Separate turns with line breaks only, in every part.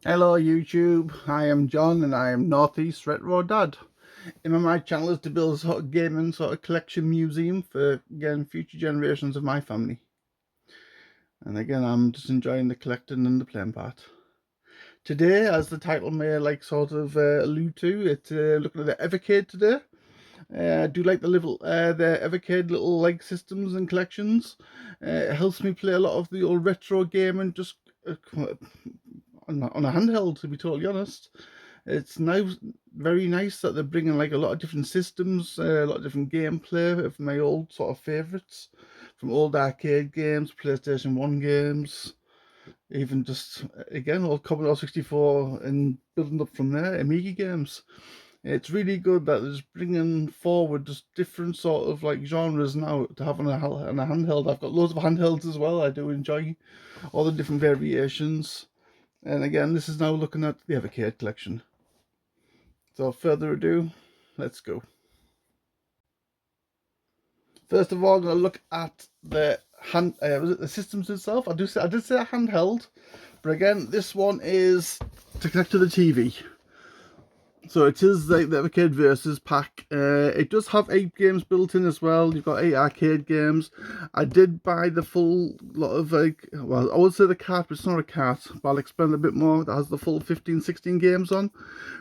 Hello YouTube, I am John and I am Northeast Retro Dad. Aim of my channel is to build a sort of gaming sort of collection museum for again future generations of my family. And again I'm just enjoying the collecting and the playing part. Today, as the title may like sort of allude to, it's looking at the Evercade today. I do like the Evercade little like systems and collections. It helps me play a lot of the old retro gaming just on a handheld, to be totally honest. It's now very nice that they're bringing like a lot of different systems, a lot of different gameplay of my old sort of favourites, from old arcade games, PlayStation 1 games, even just again old Commodore 64 and building up from there, Amiga games. It's really good that they're just bringing forward just different sort of like genres now to have on a handheld. I've got loads of handhelds as well. I do enjoy all the different variations. And again, this is now looking at the Evercade collection. So further ado, let's go. First of all, I'm going to look at the was it the systems itself? I did say a handheld, but again, this one is to connect to the TV. So it is like the Arcade Versus pack. It does have 8 games built in as well. You've got 8 arcade games. I did buy the full lot of like, well, I would say the cart, but it's not a cart, but I'll explain a bit more. That has the full 15, 16 games on.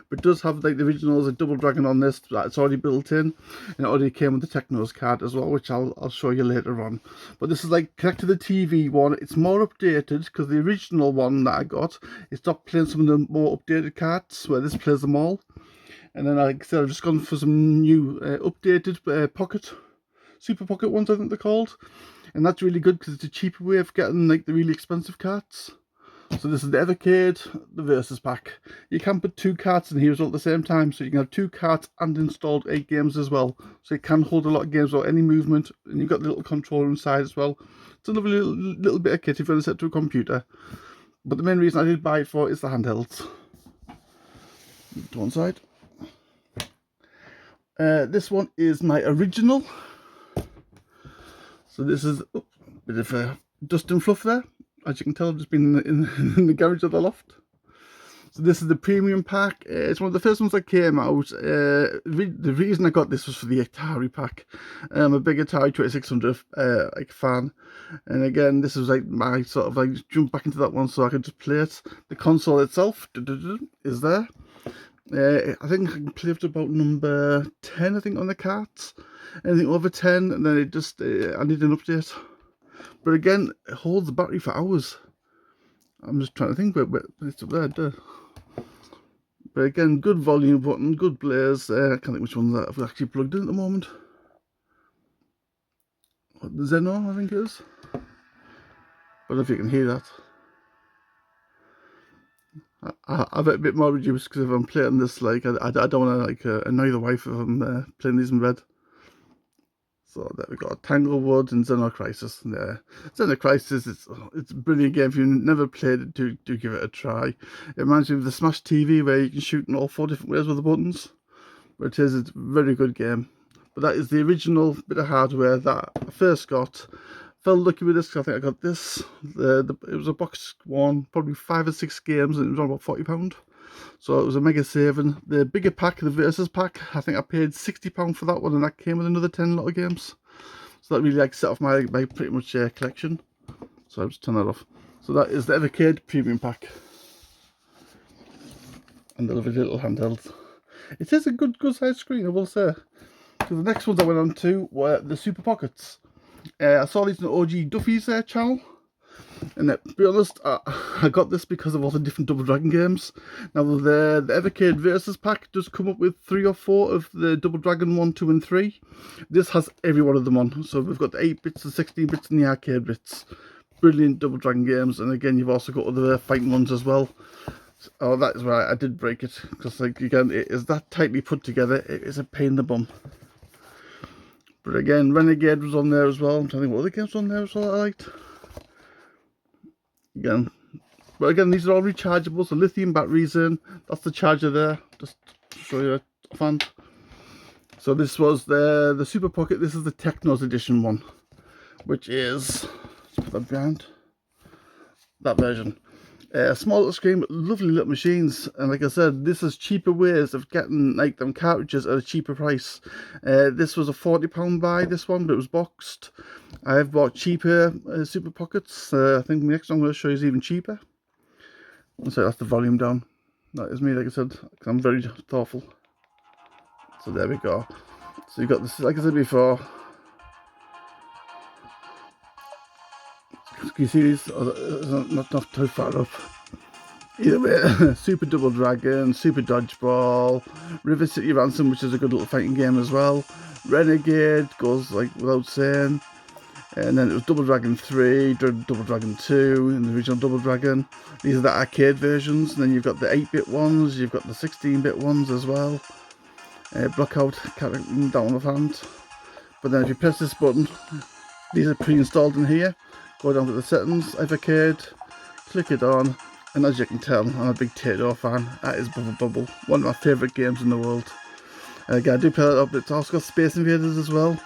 But it does have like the originals, a Double Dragon on this, that's already built in. And it already came with the Technos card as well, which I'll show you later on. But this is like connect to the TV one. It's more updated because the original one that I got, it stopped playing some of the more updated cards, where this plays them all. And then, like I said, I've just gone for some new updated Super Pocket ones, I think they're called. And that's really good because it's a cheaper way of getting like the really expensive cards. So this is the Evercade, the Versus pack. You can put 2 carts in here as well at the same time, so you can have 2 carts and installed 8 games as well. So it can hold a lot of games without any movement, and you've got the little controller inside as well. It's a lovely little bit of kit if you want to set to a computer. But the main reason I did buy it for is the handhelds. To one side. This one is my original. So this is a bit of dust and fluff there. As you can tell, I've just been in the garage of the loft. So this is the premium pack. It's one of the first ones that came out. The reason I got this was for the Atari pack. I'm a big Atari 2600 like fan, and again, this was like my sort of like jump back into that one so I could just play it. The console itself is there. I think I can play up to about number 10, I think, on the carts. Anything over 10, and then it just, I need an update. But again, it holds the battery for hours. I'm just trying to think, but it's up there. But again, good volume button, good blaze. I can't think which ones that I've actually plugged in at the moment. The Zeno, I think it is. I don't know if you can hear that. I have it a bit more reduced because if I'm playing this, like, I don't want to like annoy the wife if I'm playing these in bed. So there we go, Tanglewood and Xenocrisis. Yeah, Xenocrisis, it's a brilliant game. If you've never played it, do give it a try. It reminds me of the Smash TV where you can shoot in all 4 different ways with the buttons. But it's a very good game. But that is the original bit of hardware that I first got. Felt lucky with this because I think I got this. It was a box one, probably 5 or 6 games, and it was on about £40. So it was a mega saving. The bigger pack, the Versus pack, I think I paid £60 for that one, and that came with another 10 lot of games. So that really like set off my pretty much collection. So I'll just turn that off. So that is the Evercade Premium Pack. And the lovely little handheld. It is a good size screen, I will say. Because the next ones I went on to were the Super Pockets. I saw these on OG Duffy's channel. And to be honest, I got this because of all the different Double Dragon games. Now the Evercade Versus pack does come up with 3 or 4 of the Double Dragon 1, 2 and 3. This has every one of them on. So we've got the 8 bits, the 16 bits and the arcade bits. Brilliant Double Dragon games, and again you've also got other fighting ones as well. Oh, that is why I did break it, because like again it is that tightly put together, it is a pain in the bum. But again, Renegade was on there as well. I'm trying to think what other games were on there as well I liked. Again, but again, these are all rechargeable, so lithium batteries in. That's the charger there, just to show you a fan. So this was the Super Pocket. This is the Technos edition one, which is, let's put that behind, that version. Small little screen, but lovely little machines. And like I said, this is cheaper ways of getting like them cartridges at a cheaper price. This was a £40 buy, this one, but it was boxed. I have bought cheaper Super Pockets. I think the next one I'm going to show you is even cheaper. So that's the volume down. That is me, like I said, because I'm very thoughtful. So there we go. So you've got this, like I said before. Can you see these? Oh, not too far up. Either way, Super Double Dragon, Super Dodgeball, River City Ransom, which is a good little fighting game as well. Renegade goes like without saying. And then it was Double Dragon 3, Double Dragon 2, and the original Double Dragon. These are the arcade versions. And then you've got the 8-bit ones, you've got the 16-bit ones as well. Blockout, down with hand. But then if you press this button, these are pre-installed in here. Go down to the settings, Evercade, click it on, and as you can tell, I'm a big Tato fan. That is Bubble Bubble, one of my favourite games in the world. Again, I do play that up, it's also got Space Invaders as well,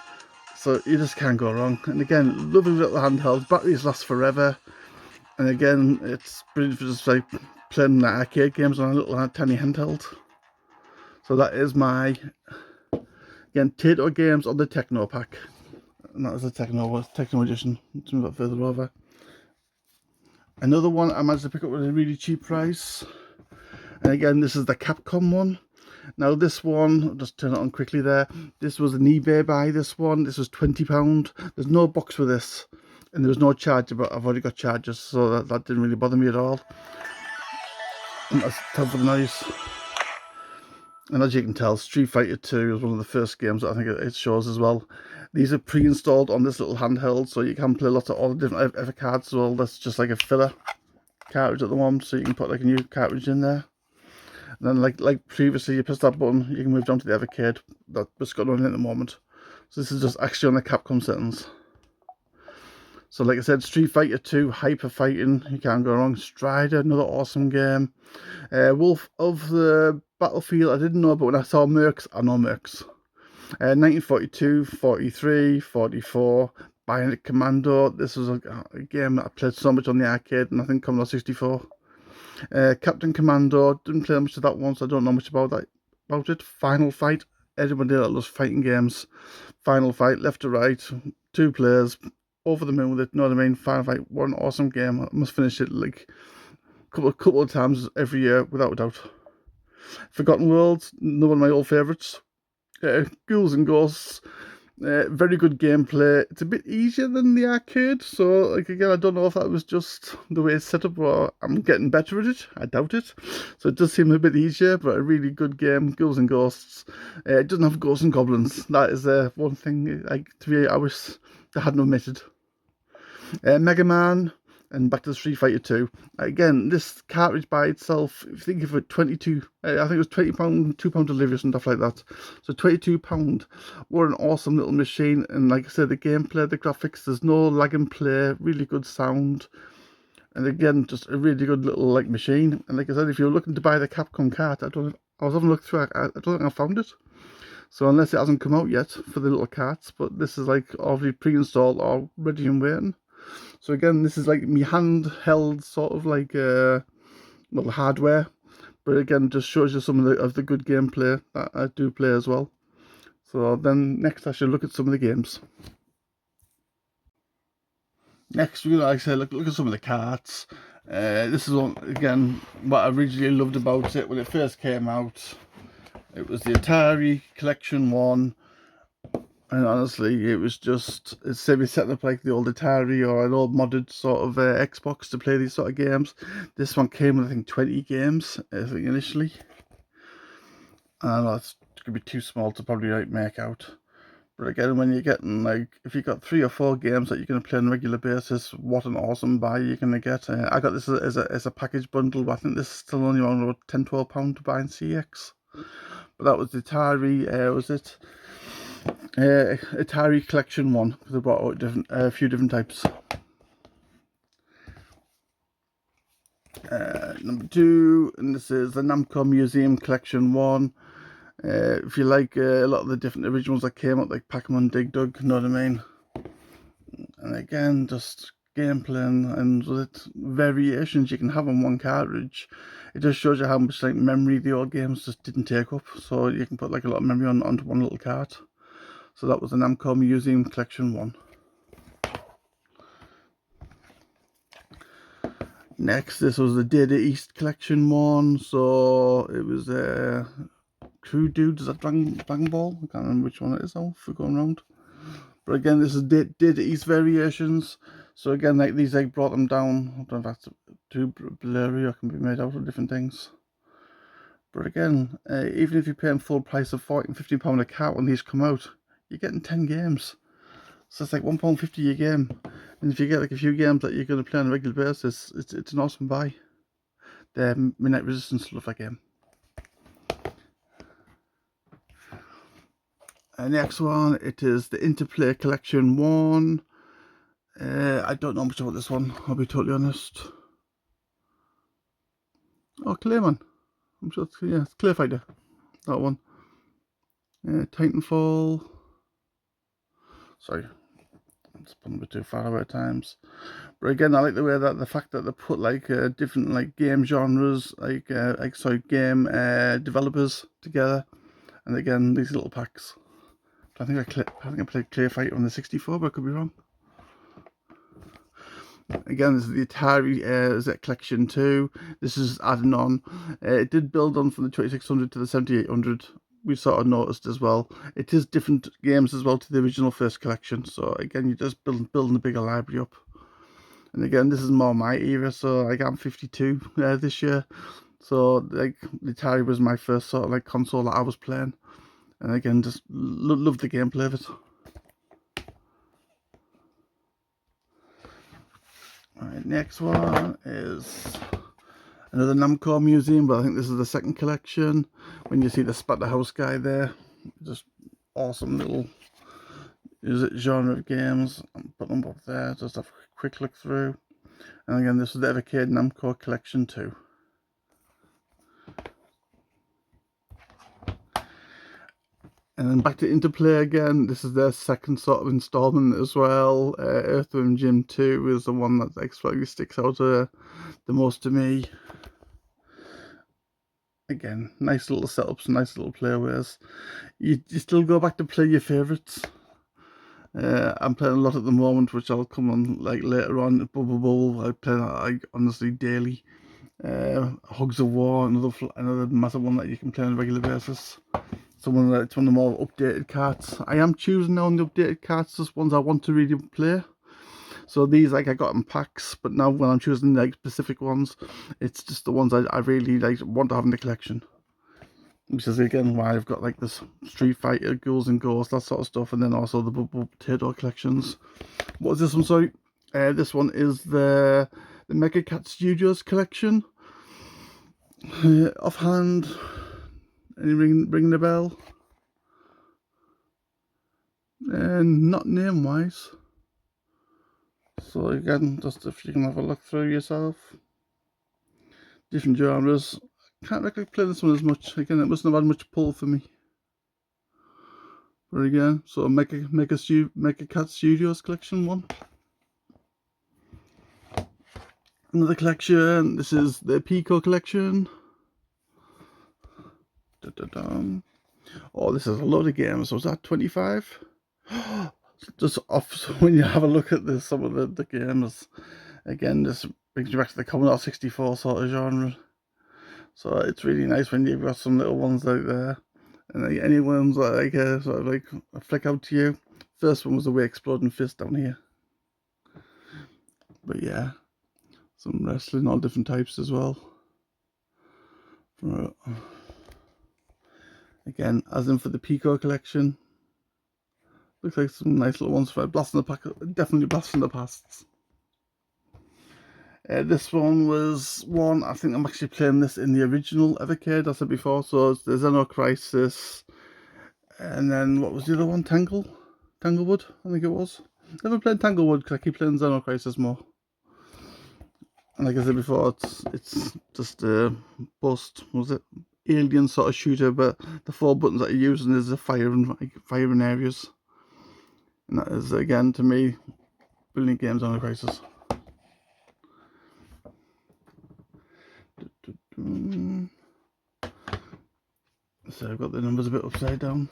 so you just can't go wrong. And again, lovely little handheld, batteries last forever, and again, it's brilliant for just like playing the arcade games on a little tiny handheld. So that is my, again, Tato games on the Techno pack. And that is the Techno edition. Let's move that further over. Another one I managed to pick up at a really cheap price. And again, this is the Capcom one. Now this one, I'll just turn it on quickly there. This was an eBay buy, this one. This was £20. There's no box for this. And there was no charger, but I've already got chargers, so that didn't really bother me at all. And that's time for the noise. And as you can tell, Street Fighter 2 is one of the first games that I think it shows as well. These are pre-installed on this little handheld, so you can play lots of all the different Evercards as well. That's just like a filler cartridge at the moment, so you can put like a new cartridge in there. And then like previously, you press that button, you can move down to the Evercade. That's got nothing at the moment. So this is just actually on the Capcom settings. So like I said, Street Fighter 2, hyper fighting, you can't go wrong. Strider, another awesome game. Wolf of the Battlefield, I didn't know, but when I saw Mercs, I know Mercs. 1942, 43, 44, Bionic Commando. This was a game that I played so much on the arcade, and I think Commodore 64. Captain Commando, didn't play much of that one, so I don't know much about it. Final Fight, everybody that loves fighting games. Final Fight, left to right, 2 players, over the moon with it, you know what I mean? Final Fight, what an awesome game. I must finish it like a couple of times every year, without a doubt. Forgotten Worlds, another one of my old favourites. Ghouls and Ghosts, very good gameplay. It's a bit easier than the arcade, so like again, I don't know if that was just the way it's set up or I'm getting better at it. I doubt it. So it does seem a bit easier, but a really good game. Ghouls and Ghosts. It doesn't have ghosts and goblins. That is one thing to me I wish they hadn't omitted. Mega Man, and back to Street Fighter 2. Again, this cartridge by itself, if you think of it, 22, I think it was £20, £2 delivery and stuff like that. So £22, what an awesome little machine. And like I said, the gameplay, the graphics, there's no lag and play, really good sound. And again, just a really good little like machine. And like I said, if you're looking to buy the Capcom cart, I was having a look through, I don't think I found it. So unless it hasn't come out yet for the little carts, but this is like already pre-installed or ready and waiting. So again, this is like me handheld sort of like little hardware, but again, just shows you some of the good gameplay that I do play as well. So then next, I should look at some of the games. Next, we're like I said, look at some of the carts. This is one again what I originally loved about it when it first came out. It was the Atari Collection 1. And honestly, it was just, it's me setting up like the old Atari or an old modded sort of Xbox to play these sort of games. This one came with, I think, 20 games, I think, initially. And that's going to be too small to probably like make out. But again, when you're getting like, if you've got 3 or 4 games that you're going to play on a regular basis, what an awesome buy you're going to get. I got this as a package bundle, but I think this is still only around about £10–12 to buy in CX. But that was the Atari, was it? Atari Collection 1, because they brought out a few different types. Number 2, and this is the Namco Museum Collection 1. If you like a lot of the different originals that came out, like Pac-Man, Dig Dug, you know what I mean? And again, just gameplay and with variations you can have on one cartridge. It just shows you how much like memory the old games just didn't take up. So you can put like a lot of memory onto one little cart. So that was the Namco Museum Collection 1. Next, this was the Data East Collection 1. So it was Crew Dudes, is that Dragon Ball? I can't remember which one it is now for going around. But again, this is Data East variations. So again, like these, I brought them down. I don't know if that's too blurry or can be made out of different things. But again, even if you're paying full price of £40 and £50 a cart when these come out, you're getting 10 games. So it's like £1.50 a game. And if you get like a few games that you're going to play on a regular basis, it's an awesome buy. The Midnight Resistance love that game. Next one, it is the Interplay Collection 1. I don't know much about this one, I'll be totally honest. Oh, Clayman. I'm sure it's, yeah, it's Clay Fighter. That one. Titanfall. Sorry, I'm just putting a bit too far away at times. But again, I like the way that the fact that they put like different like game genres, like game developers together, and again these little packs. I think I played Clay Fighter on the 64, but I could be wrong. Again, this is the Atari Z Collection 2. This is adding on. It did build on from the 2600 to the 7800. We sort of noticed as well. It is different games as well to the original first collection. So again, you're just building a bigger library up. And again, this is more my era. So like I'm 52 this year. So like the Atari was my first sort of like console that I was playing. And again, just love the gameplay of it. Alright, next one is another Namco museum, but I think this is the second collection. When you see the Splatterhouse guy there, just awesome little genre of games. Put them up there, just have a quick look through. And again, this is the Evercade Namco Collection 2. And then back to Interplay again. This is their second sort of installment as well. Earthworm Jim 2 is the one that actually sticks out the most to me. Again, nice little setups, nice little playways. You still go back to play your favourites. I'm playing a lot at the moment, which I'll come on like later on. Bubble, I play that honestly daily. Hogs of War, another massive one that you can play on a regular basis. It's one of the more updated carts. I am choosing now on the updated carts, just ones I want to really play. So these like I got in packs, but now when I'm choosing like specific ones, it's just the ones I really like want to have in the collection. Which is again why I've got like this Street Fighter, Ghouls and Ghosts, that sort of stuff, and then also the Bubble Potato collections. What is this one? Sorry, this one is the Mega Cat Studios collection. Offhand, any ring the bell? And not name wise. So again, just if you can have a look through yourself. Different genres. Can't really play this one as much. Again, it mustn't have had much pull for me. But again, so Mega Cat Studios collection 1. Another collection. This is the Pico collection. Oh, this is a load of games. Was that 25? Just off when you have a look at this, some of the games. Again, this brings you back to the Commodore 64 sort of genre. So it's really nice when you've got some little ones out there. And like, any ones that like sort of like flick out to you. First one was the Way Exploding Fist down here. But yeah, some wrestling, all different types as well. Again, as in for the Pico collection. Looks like some nice little ones for Blast in the Pack, definitely Blast from the Pasts. This one was one, I think I'm actually playing this in the original Evercade, I said before, so it's the Xeno Crisis, and then what was the other one, Tanglewood, I think it was. Never played Tanglewood because I keep playing Xeno Crisis more. And like I said before, it's just a bust, was it? Alien sort of shooter, but the 4 buttons that you're using is the firing areas. And that is, again, to me, brilliant games on Xeno Crisis. So I've got the numbers a bit upside down.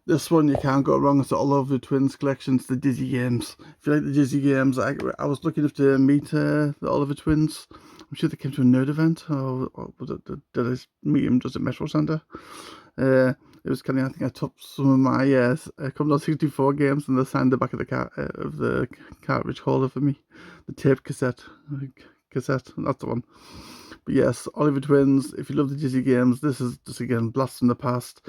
This one you can't go wrong. It's the Oliver Twins collection. It's the Dizzy games. If you like the Dizzy games, I was lucky enough to meet the Oliver Twins. I'm sure they came to a nerd event, or was it, did I meet them just at Metro Centre? It was kind of, I think I took some of my Commodore 64 games and they signed the back of the cartridge holder for me. The tape cassette, that's the one. But yes, Oliver Twins, if you love the Dizzy games, this is just again blast from the past.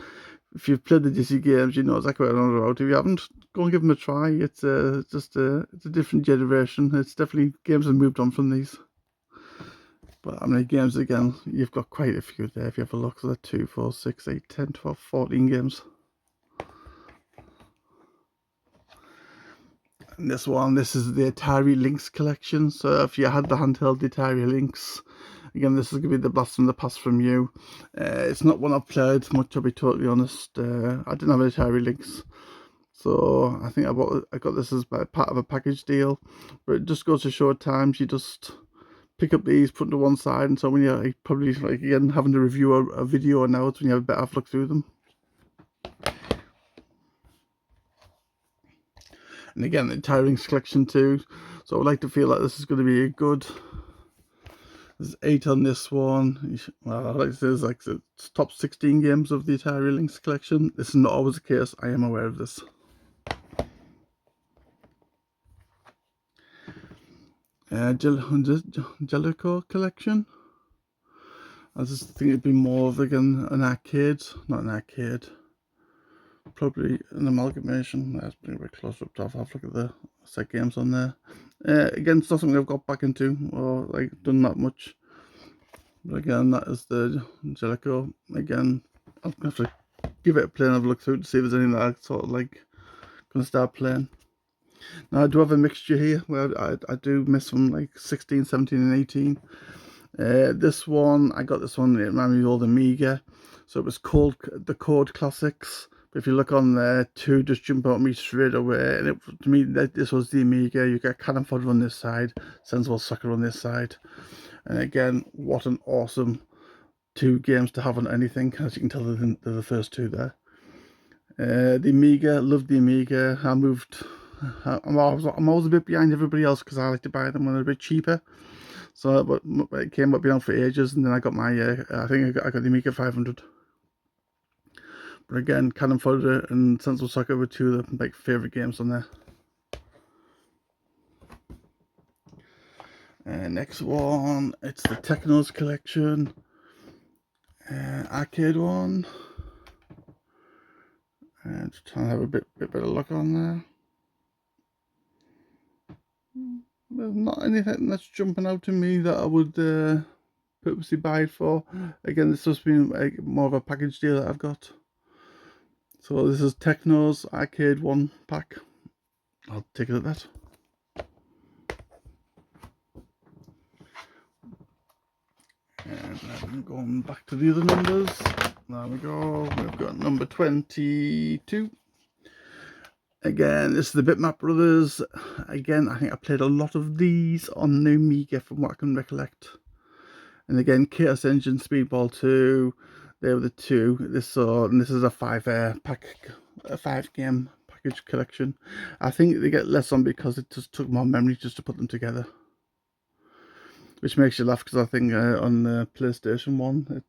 If you've played the Dizzy games, you know exactly what I'm about. If you haven't, go and give them a try. It's it's a different generation. It's definitely, games have moved on from these. But how many games again? You've got quite a few there if you have a look. So 2, 4, 6, 8, 10, 12, 14 games. And this one, this is the Atari Lynx collection. So if you had the handheld Atari Lynx, again, this is going to be the blast from the past from you. It's not one I've played much, I'll be totally honest. I didn't have an Atari Lynx, so I think I got this as part of a package deal. But it just goes to show at times you just pick up these, put them to one side, and so when you're probably like again having to review a video now, it's when you have a better look through them. And again, the Atari Lynx collection too. So I would like to feel like this is going to be a good. There's 8 on this one. Well, like there's like the top 16 games of the Atari Lynx collection. This is not always the case. I am aware of this. Jellicoe collection. I just think it'd be more of again an arcade, not an arcade. Probably an amalgamation. Let's bring it a bit closer up to have a look at the set games on there. Again, it's not something I've got back into or like done that much. But again, that is the Jellicoe. Again, I'll have to give it a play and have a look through to see if there's anything that I sort of like going to start playing. Now I do have a mixture here where I do miss from like 16, 17 and 18. This one, I got this one, it reminded me of all the Amiga. So it was called the Code Classics. But if you look on there, 2 just jump out at me straight away. And to me, this was the Amiga. You got Cannon Fodder on this side, Sensible Soccer on this side. And again, what an awesome 2 games to have on anything. As you can tell, they're the first 2 there. The Amiga, loved the Amiga. I'm always a bit behind everybody else because I like to buy them when they're a bit cheaper. So, but it came up been for ages, and then I got my, I think I got the Amiga 500. But again, Cannon Fodder and Sensible Soccer were 2 of the like favourite games on there. Next one, it's the Technos collection, arcade one. And just trying to have a bit better look on there. There's not anything that's jumping out to me that I would purposely buy it for. Again, this has been more of a package deal that I've got. So this is Technos Arcade 1 pack. I'll take it at that. And then going back to the other numbers. There we go. We've got number 22. Again, this is the Bitmap Brothers. Again, I think I played a lot of these on the Amiga from what I can recollect. And again, Chaos Engine, Speedball 2, they were the 2. This is a 5 game package collection. I think they get less on because it just took more memory just to put them together. Which makes you laugh because I think on the PlayStation 1, I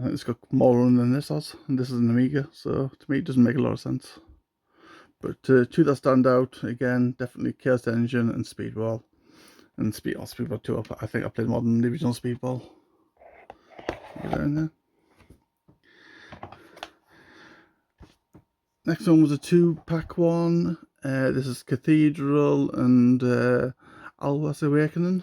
think it's got more run than this has, and this is an Amiga, so to me it doesn't make a lot of sense. But 2 that stand out, again, definitely Chaos Engine and Speedball. And Speedball 2, I think I played more than the original Speedball. Get that in there. Next one was a 2-pack one. This is Cathedral and Alwa's Awakening.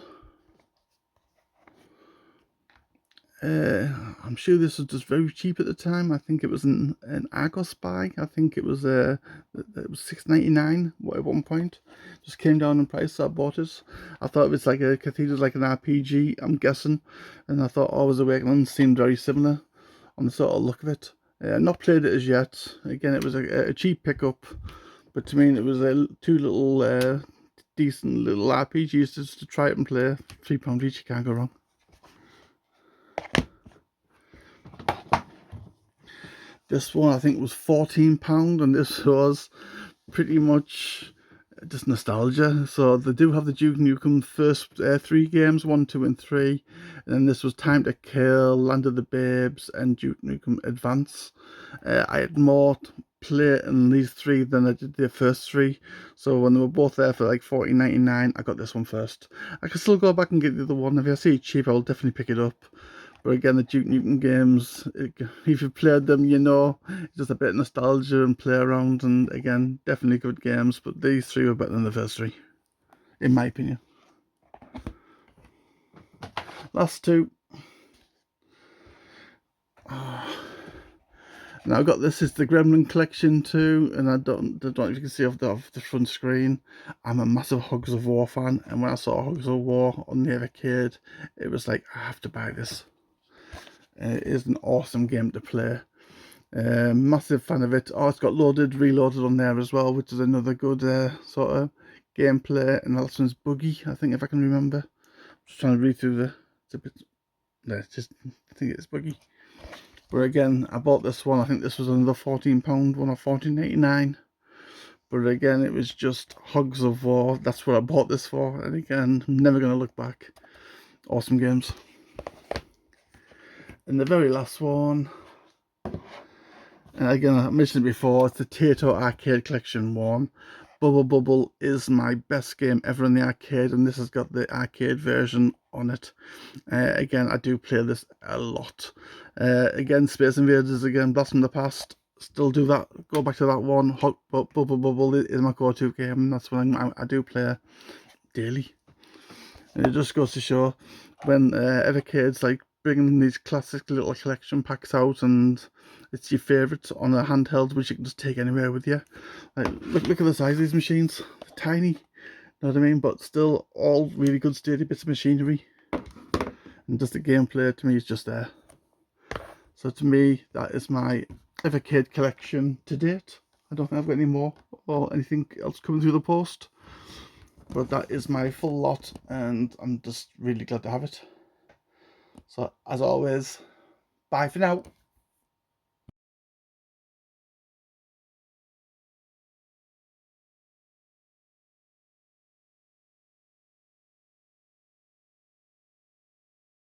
I'm sure this was just very cheap at the time. I think it was an Argos buy. I think it was $6.99 at one point. Just came down in price, so I bought it. I thought it was like a Cathedral, like an RPG, I'm guessing. And I thought Always Awakening seemed very similar on the sort of look of it. Not played it as yet. Again, it was a cheap pickup. But to me, it was 2 little decent little RPGs just to try it and play. £3 each, you can't go wrong. This one I think was £14, and this was pretty much just nostalgia. So they do have the Duke Nukem first 3 games, 1, 2 and 3, and then this was Time to Kill, Land of the Babes and Duke Nukem Advance. I had more play in these 3 than I did the first 3, so when they were both there for like $14.99, I got this one first. I can still go back and get the other one. If I see it cheap, I'll definitely pick it up. But again, the Duke Nukem games, if you've played them, you know, it's just a bit of nostalgia and play around, and again, definitely good games, but these 3 were better than the first 3, in my opinion. Last 2. Now I've got this is the Gremlin collection too, and I don't know if you can see off the front screen, I'm a massive Hogs of War fan, and when I saw Hogs of War on the Evercade, it was like, I have to buy this. It is an awesome game to play. Massive fan of it. Oh, it's got loaded, reloaded on there as well, which is another good sort of gameplay. And that one's Buggy, I think, if I can remember. Just trying to read through it's a bit. No, it's just, I think it's Buggy. But again, I bought this one. I think this was another £14 one, or £14.89. But again, it was just Hogs of War. That's what I bought this for. And again, I'm never going to look back. Awesome games. And the very last one, and again, I mentioned it before, it's the Tato Arcade Collection one. Bubble Bubble is my best game ever in the arcade, and this has got the arcade version on it. Again, I do play this a lot. Again, Space Invaders, again, Blast from the Past, still do that, go back to that one. Bubble Bubble is my go-to game, and that's one I do play daily. And it just goes to show, when Evercade's like bringing these classic little collection packs out, and it's your favourites on a handheld which you can just take anywhere with you. Like, look at the size of these machines. They're tiny, you know what I mean, but still all really good sturdy bits of machinery, and just the gameplay to me is just there. So to me, that is my Evercade collection to date. I don't think I've got any more or anything else coming through the post, but that is my full lot, and I'm just really glad to have it. So as always, bye for now.